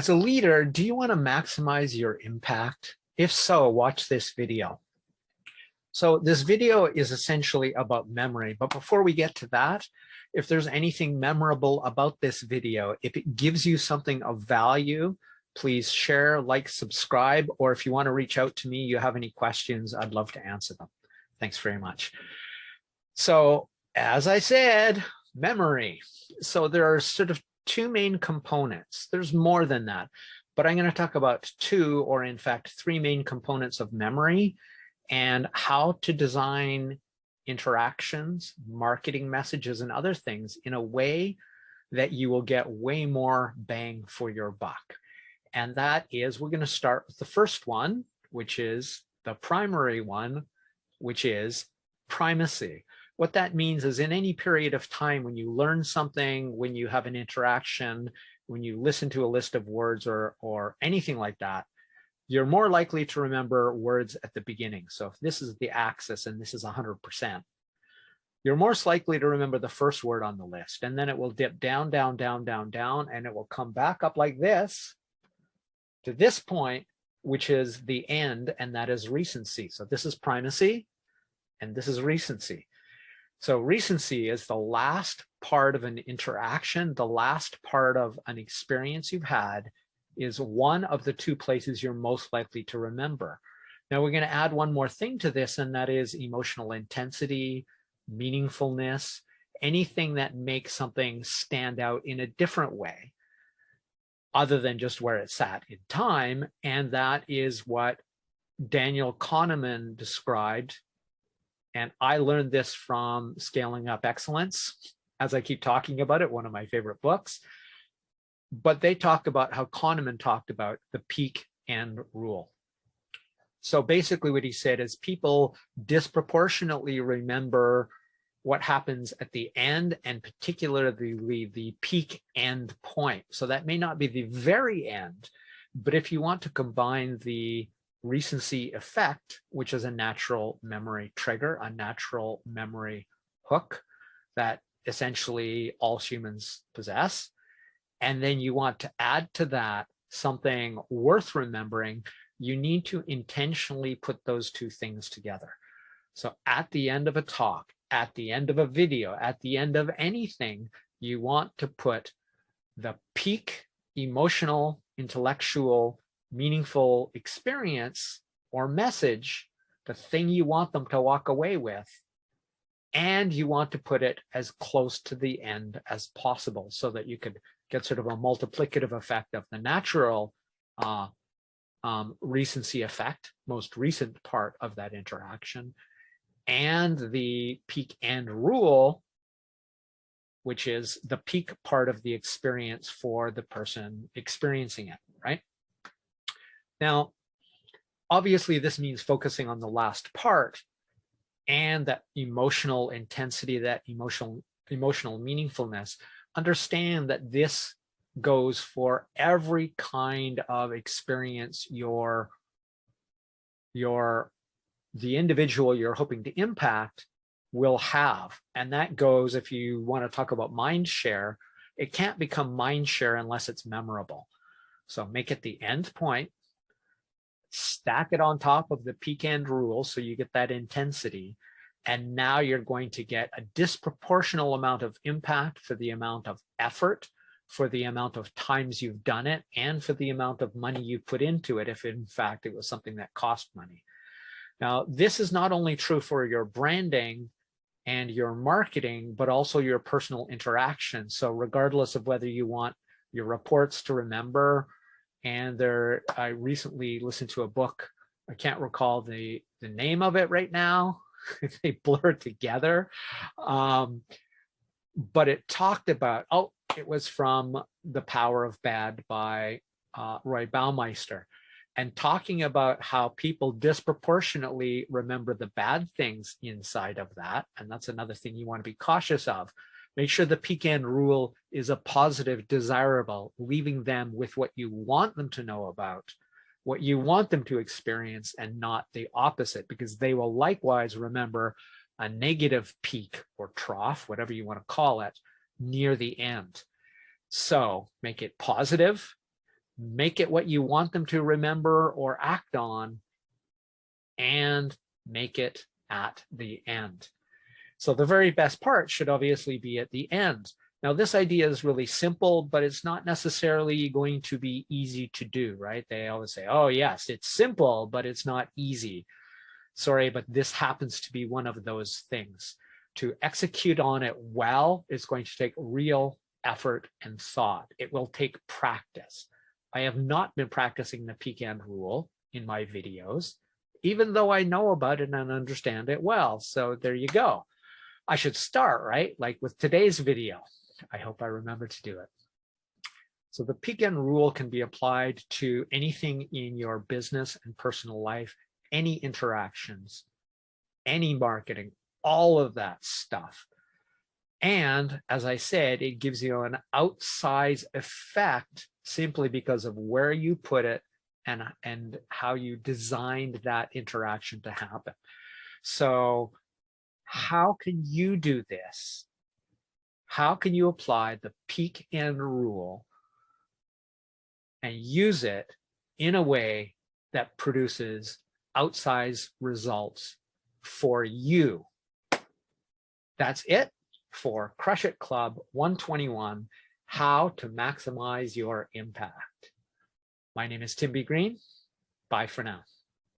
As a leader, do you want to maximize your impact? If so, watch this video. So this video is essentially about memory, but before we get to that, if there's anything memorable about this video, if it gives you something of value, please share, like, subscribe, or if you want to reach out to me, you have any questions, I'd love to answer them. Thanks very much. So as I said, memory. So there are sort of two main components. There's more than that, but I'm going to talk about two, or in fact, three main components of memory and how to design interactions, marketing messages, and other things in a way that you will get way more bang for your buck. And that is, we're going to start with the first one, which is the primary one, which is primacy. What that means is in any period of time when you learn something, when you have an interaction, when you listen to a list of words or anything like that, you're more likely to remember words at the beginning. So if this is the axis and this is 100%, you're most likely to remember the first word on the list. And then it will dip down, down, down, down, down, and it will come back up like this to this point, which is the end, and that is recency. So this is primacy, and this is recency. So recency is the last part of an interaction, the last part of an experience you've had is one of the two places you're most likely to remember. Now we're going to add one more thing to this, and that is emotional intensity, meaningfulness, anything that makes something stand out in a different way other than just where it sat in time. And that is what Daniel Kahneman described. And I learned this from Scaling Up Excellence, as I keep talking about it, one of my favorite books. But they talk about how Kahneman talked about the peak end rule. So basically what he said is people disproportionately remember what happens at the end, and particularly the peak end point. So that may not be the very end, but if you want to combine the recency effect, which is a natural memory trigger, a natural memory hook that essentially all humans possess, and then you want to add to that something worth remembering, you need to intentionally put those two things together. So at the end of a talk, at the end of a video, at the end of anything, you want to put the peak emotional, intellectual, meaningful experience or message, the thing you want them to walk away with, and you want to put it as close to the end as possible so that you could get sort of a multiplicative effect of the natural recency effect, most recent part of that interaction, and the peak end rule, which is the peak part of the experience for the person experiencing it, right? Now, obviously, this means focusing on the last part and that emotional intensity, that emotional meaningfulness. Understand that this goes for every kind of experience the individual you're hoping to impact will have. And that goes, if you want to talk about mind share, it can't become mind share unless it's memorable. So make it the end point, stack it on top of the peak end rule so you get that intensity. And now you're going to get a disproportional amount of impact for the amount of effort, for the amount of times you've done it, and for the amount of money you put into it, if in fact it was something that cost money. Now, this is not only true for your branding and your marketing, but also your personal interaction. So regardless of whether you want your reports to remember, and I recently listened to a book, I can't recall the name of it right now, they blur together, but it talked about, it was from The Power of Bad by Roy Baumeister, and talking about how people disproportionately remember the bad things inside of that. And that's another thing you want to be cautious of. Make sure the peak end rule is a positive, desirable, leaving them with what you want them to know about, what you want them to experience, and not the opposite, because they will likewise remember a negative peak or trough, whatever you want to call it, near the end. So make it positive, make it what you want them to remember or act on, and make it at the end. So the very best part should obviously be at the end. Now, this idea is really simple, but it's not necessarily going to be easy to do, right? They always say, oh, yes, it's simple, but it's not easy. Sorry, but this happens to be one of those things. To execute on it well is going to take real effort and thought. It will take practice. I have not been practicing the pecan rule in my videos, even though I know about it and understand it well. So there you go. I should start, right? Like with today's video. I hope I remember to do it. So the pecan rule can be applied to anything in your business and personal life, any interactions, any marketing, all of that stuff. And as I said, it gives you an outsized effect simply because of where you put it and how you designed that interaction to happen. So how can you do this? How can you apply the pecan rule and use it in a way that produces outsized results for you? That's it for Crush It Club 121, How to Maximize Your Impact. My name is 𝗠𝘅𝗶𝗺. Bye for now.